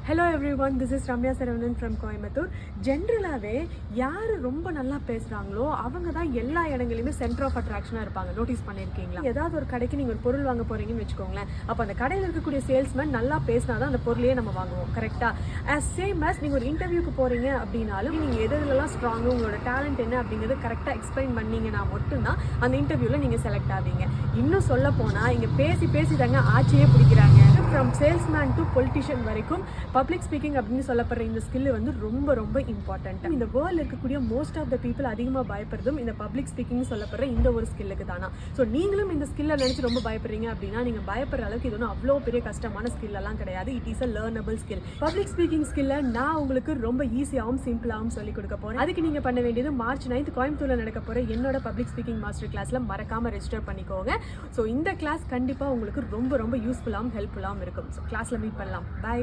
Hello everyone, this is Ramya Saravanan from Coimbatore. ஜென்ரலாகவே யார் ரொம்ப நல்லா பேசுகிறாங்களோ அவங்க தான் எல்லா இடங்களையுமே சென்டர் ஆஃப் அட்ராக்ஷனாக இருப்பாங்க. நோட்டீஸ் பண்ணியிருக்கீங்களா? ஏதாவது ஒரு கடைக்கு நீங்கள் ஒரு பொருள் வாங்க போகிறீங்கன்னு வச்சுக்கோங்களேன். அப்போ அந்த கடையில் இருக்கக்கூடிய சேல்ஸ்மேன் நல்லா பேசினா தான் அந்த பொருளையே நம்ம வாங்குவோம். கரெக்டாக சேம் ஆஸ் நீங்கள் ஒரு இன்டர்வியூக்கு போகிறீங்க அப்படின்னாலும் நீங்கள் எதுலலாம் ஸ்ட்ராங்கு, உங்களோட டேலண்ட் என்ன அப்படிங்கிறது கரெக்டாக எக்ஸ்பிளைன் பண்ணீங்கன்னா மட்டும்தான் அந்த இன்டர்வியூவில் நீங்கள் செலக்ட் ஆவீங்க. இன்னும் சொல்ல போனால் இங்கே பேசி தாங்க ஆட்சியே பிடிக்கிறாங்க. ஃப்ரம் சேல்ஸ்மேன் டு பொலிட்டிஷியன் வரைக்கும் பப்ளிக் ஸ்பீக்கிங் அப்படின்னு சொல்லப்படுற இந்த ஸ்கில் வந்து ரொம்ப இம்பார்ட்டன்ட். இந்த வேர்ல்டில் இருக்கக்கூடிய மோஸ்ட் ஆஃப் த பீப்புள் அதிகமாக பயப்படுறதும் இந்த பப்ளிக் ஸ்பீக்கிங் சொல்லப்படுற இந்த ஒரு ஸ்கில்லுக்கு தானா. ஸோ நீங்களும் இந்த ஸ்கில்லை நினச்சி ரொம்ப பயப்படுறீங்க அப்படின்னா நீங்கள் பயப்படுற அளவுக்கு இது ஒன்றும் அவ்வளோ பெரிய கஷ்டமான ஸ்கில் எல்லாம் கிடையாது. It is a learnable skill. Public speaking ஸ்கில்லை நான் உங்களுக்கு ரொம்ப ஈஸியாகவும் சிம்பிளாகவும் சொல்லிக் கொடுக்க போகிறேன். அதுக்கு நீங்கள் பண்ண வேண்டியது March 9 கோயம்புத்தூரில் நடக்க போகிற என்னோட பப்ளிக் ஸ்பீக்கிங் மாஸ்டர் கிளாஸில் மறக்காமல் ரெஜிஸ்டர் பண்ணிக்கோங்க. ஸோ இந்த கிளாஸ் கண்டிப்பாக உங்களுக்கு ரொம்ப யூஸ்ஃபுல்லாகவும் ஹெல்ப்ஃபுல்லாகவும் இருக்கும். ஸோ கிளாஸில் மீட் பண்ணலாம். பை.